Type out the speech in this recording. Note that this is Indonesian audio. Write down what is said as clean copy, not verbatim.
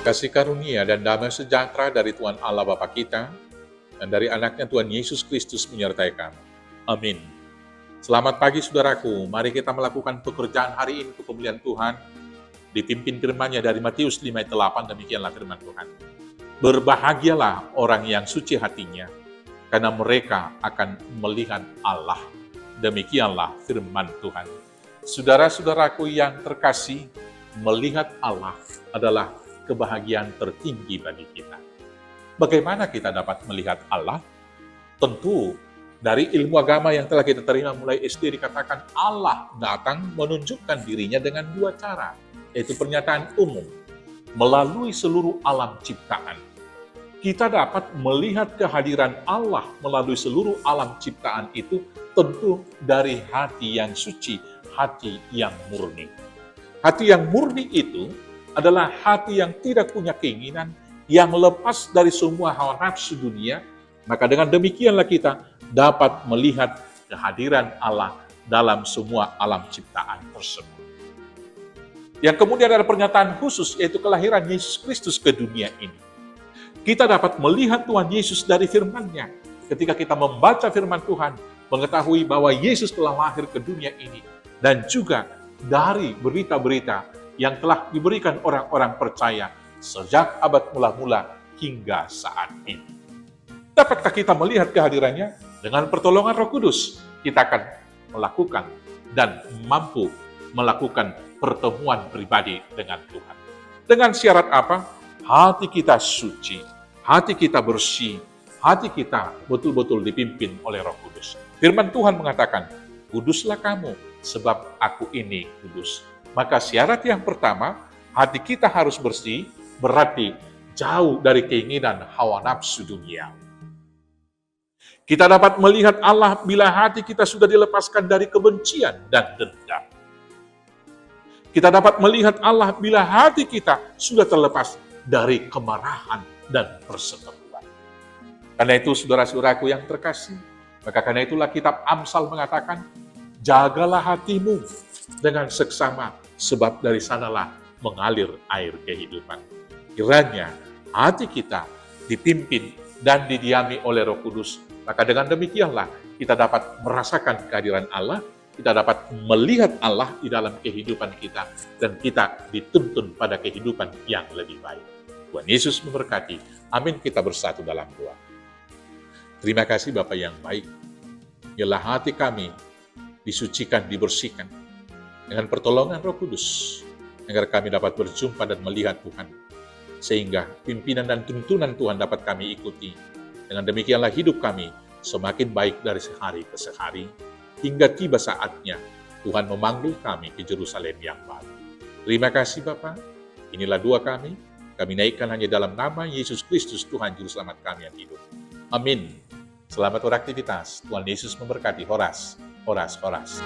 Kasih karunia dan damai sejahtera dari Tuhan Allah Bapa kita dan dari anaknya Tuhan Yesus Kristus menyertai kamu. Amin. Selamat pagi saudaraku, mari kita melakukan pekerjaan hari ini untuk kemuliaan Tuhan. Dipimpin firman-Nya dari Matius 5 ayat 8, demikianlah firman Tuhan. Berbahagialah orang yang suci hatinya, karena mereka akan melihat Allah. Demikianlah firman Tuhan. Saudara-saudaraku yang terkasih, melihat Allah adalah kebahagiaan tertinggi bagi kita. Bagaimana kita dapat melihat Allah? Tentu dari ilmu agama yang telah kita terima mulai SD dikatakan Allah datang menunjukkan dirinya dengan dua cara, yaitu pernyataan umum, melalui seluruh alam ciptaan. Kita dapat melihat kehadiran Allah melalui seluruh alam ciptaan itu tentu dari hati yang suci, hati yang murni. Hati yang murni itu adalah hati yang tidak punya keinginan, yang lepas dari semua hawa nafsu dunia, maka dengan demikianlah kita dapat melihat kehadiran Allah dalam semua alam ciptaan tersebut. Yang kemudian ada pernyataan khusus, yaitu kelahiran Yesus Kristus ke dunia ini. Kita dapat melihat Tuhan Yesus dari firman-Nya. Ketika kita membaca firman Tuhan, mengetahui bahwa Yesus telah lahir ke dunia ini, dan juga dari berita-berita yang telah diberikan orang-orang percaya sejak abad mula-mula hingga saat ini. Dapatkah kita melihat kehadirannya? Dengan pertolongan Roh Kudus, kita akan melakukan dan mampu melakukan pertemuan pribadi dengan Tuhan. Dengan syarat apa? Hati kita suci, hati kita bersih, hati kita betul-betul dipimpin oleh Roh Kudus. Firman Tuhan mengatakan, kuduslah kamu, sebab aku ini kudus. Maka syarat yang pertama, hati kita harus bersih, berarti jauh dari keinginan hawa nafsu dunia. Kita dapat melihat Allah bila hati kita sudah dilepaskan dari kebencian dan dendam. Kita dapat melihat Allah bila hati kita sudah terlepas dari kemarahan dan perseteruan. Karena itu saudara-saudaraku yang terkasih, maka karena itulah kitab Amsal mengatakan, jagalah hatimu dengan seksama, sebab dari sanalah mengalir air kehidupan. Kiranya hati kita dipimpin dan didiami oleh Roh Kudus, maka dengan demikianlah kita dapat merasakan kehadiran Allah, kita dapat melihat Allah di dalam kehidupan kita, dan kita dituntun pada kehidupan yang lebih baik. Tuhan Yesus memberkati. Amin. Kita bersatu dalam doa. Terima kasih Bapa yang baik. Biarlah hati kami disucikan, dibersihkan dengan pertolongan Roh Kudus, agar kami dapat berjumpa dan melihat Tuhan, sehingga pimpinan dan tuntunan Tuhan dapat kami ikuti. Dengan demikianlah hidup kami semakin baik dari sehari ke sehari, hingga tiba saatnya Tuhan memanggil kami ke Yerusalem yang baru. Terima kasih Bapa. Inilah doa kami naikkan hanya dalam nama Yesus Kristus, Tuhan Juru Selamat kami yang hidup. Amin. Selamat beraktivitas. Tuhan Yesus memberkati. Horas, horas, horas.